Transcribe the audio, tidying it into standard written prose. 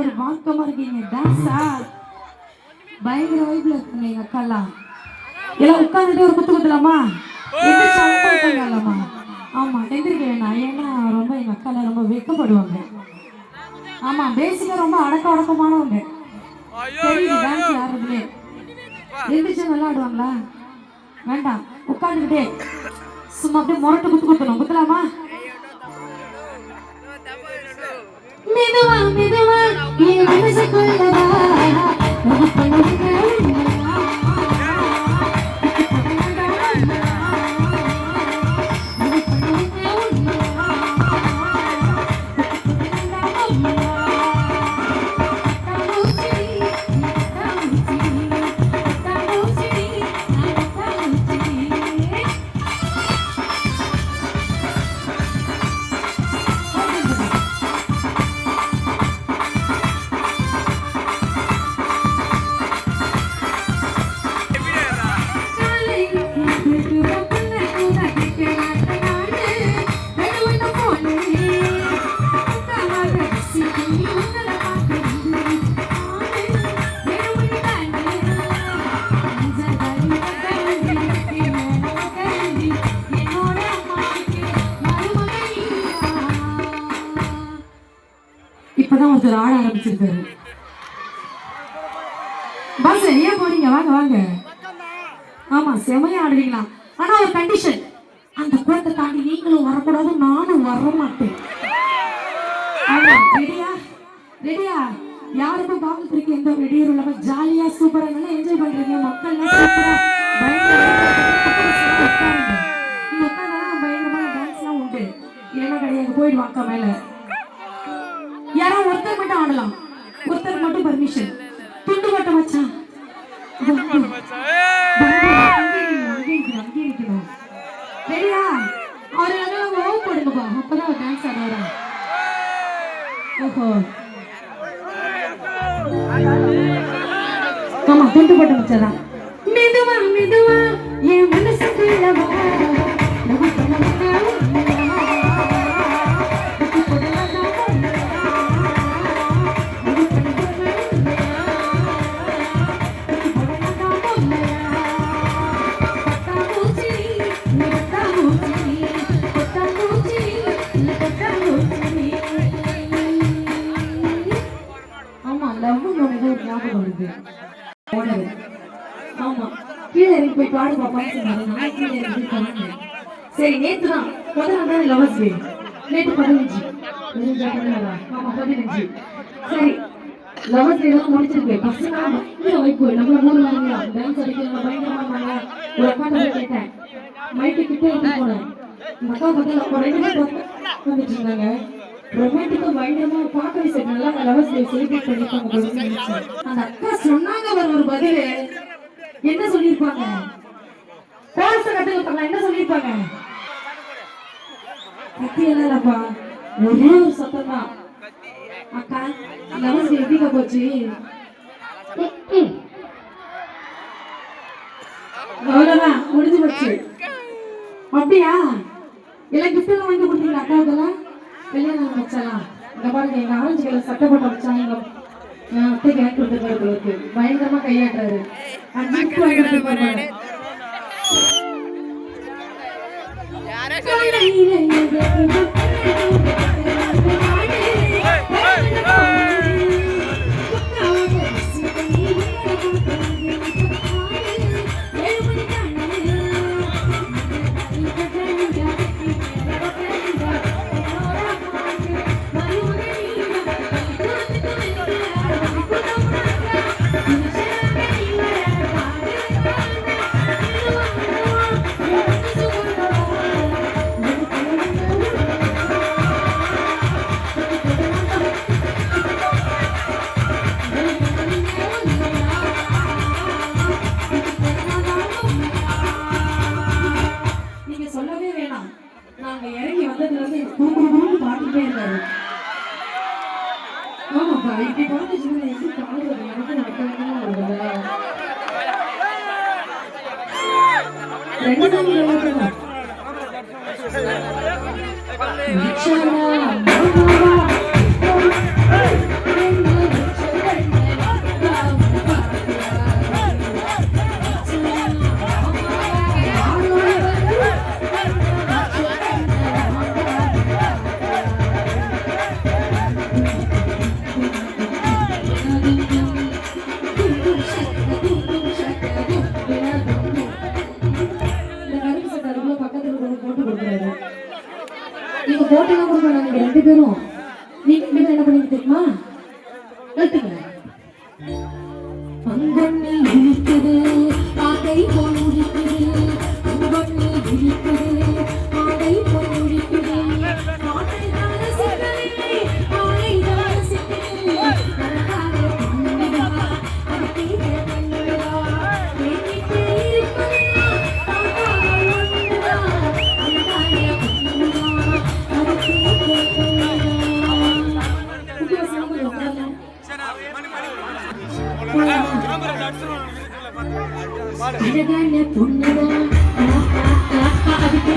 ஒரு மார்க்கமா இருக்கீங்க. டான்ஸா பயங்கர வைப்ல இருக்குங்க எங்க அக்காலாம். எல்லாம் உட்காந்துட்டு ஒரு குத்து குத்தலாமா? எந்திரிச்சாலாமா? ஆமா எந்திரிக்க வேணாம். ஏன்னா ரொம்ப எங்க அக்காலாம் ரொம்ப வெக்கப்படுவாங்க. ஆமா பேசிக்கா ரொம்ப அடக்கமானவங்க. தெரியுது டான்ஸ் ஆடுறதுலே. எந்திரிச்சு நல்லா ஆடுவாங்களா? வேண்டாம் உட்காந்துக்கிட்டே சும்மா அப்படியே முரட்டு குத்து குத்தணும். குத்தலாமா? மெதுவா மெதுவா என் மனசுக்குள்ளவா இப்பதான் ஒருத்தர் ஆட ஆரம்பிச்சிருக்காரு. பாஸ் ஏன் போறீங்க? வாங்க வாங்க. ஆமா செமையா ஆடுவீங்களா? ஆனா ஒரு கண்டிஷன், அந்த குளத்தை தாண்டி நீங்களும் வரக்கூடாது, நானும் வர மாட்டேன். ரெடியா? ரெடியா? யாருக்கும் காவல்துறைக்கு எந்த ரெடியும் இல்லாம ஜாலியா சூப்பரா நல்லா என்ஜாய் பண்றீங்க. மக்கள் பயங்கரமான டான்ஸ் எல்லாம் உண்டு. இல்லைன்னா கிடையாது, போயிடுவாங்க மேல. யாராவது ஒருத்தர் மட்டும் ஆடலாம், ஒருத்தர் மட்டும் பர்மிஷன். துண்டு மட்டும் வச்சான் ரெடியா? அவரு ஓவ் போடுங்கப்பா, அப்பதான் டான்ஸ் ஆடுவாரா. ஓஹோ ஆமா துண்டு போட்டு வச்சதா. மெதுவா மெதுவா என் மனசுக்குள்ளவா போய் பாடு பாப்பான்னு சொன்னாங்க. சரி நேத்துதான் முதல் நாள் லவர்ஸ் டே. நேற்று 15. ஆமா 15. சரி லவர்ஸ் டே எல்லாம் முடிச்சிருக்கு. பசங்க பயங்கர வைப்பு. நம்மள மூணு வாங்க டான்ஸ் அடிக்கிறாங்க, பயங்கரமா இருந்தாங்க. ஒரு அக்கா கிட்ட கேட்டேன், மைக்கு கிட்ட எடுத்து போனேன். இந்த அக்கா பக்கத்துல ரெண்டு பேர் வந்துட்டு இருந்தாங்க. ரொமான்டிக்கா பயங்கரமா பார்க்கவே சரி நல்லா லவர்ஸ் டே செலிப்ரேட் பண்ணிருக்காங்க. அந்த அக்கா சொன்னாங்க ஒரு பதில் என்ன சொல்லிருப்பாங்க? கோர்ஸ் கட்டுங்க என்ன சொல்லிருப்பாங்க? கத்தி இல்லப்பா, ஒரே ஒரு சத்தம் தான். அக்கா லவர்ஸ் டே எப்படிக்கா போச்சு? அவ்வளவுதான் முடிஞ்சு போச்சு. அப்படியா? எல்லாம் கிஃப்ட் எல்லாம் வாங்கி கொடுத்தீங்களா அக்காவுக்கெல்லாம்? கல்யாணம் வச்சாலாம் இந்த பாருங்க, எங்க ஆரஞ்சு கலர் சட்டை போட்ட வச்சாங்க. அத்தை கேட்டு கொடுத்துருக்கு, பயங்கரமா கையாட்டுறாரு. ஓட்டெல்லாம் கொடுக்க வேணாம், நீங்க 2 பேரும். நீங்க 2 பேரும் என்ன பண்ணீங்க தெரியுமா? கத்துங்க. பங்கண்ணி விழிக்குது பாதை போல் முடிக்குது, பங்கண்ணி விழிக்குது பாதை போல் முடிக்குது, பாதை தான சிக்கலே பாதை தான சிக்கலே, அழகாக பொண்ணுதா அழகிய கண்ணுதா, எண்ணிட்டு இருப்பதா தாத்தாக ஒண்ணுதா, அழகாக பொண்ணுதா அழகிய கண்ணுதா. அழகான பொண்ணுதா அதுக்கு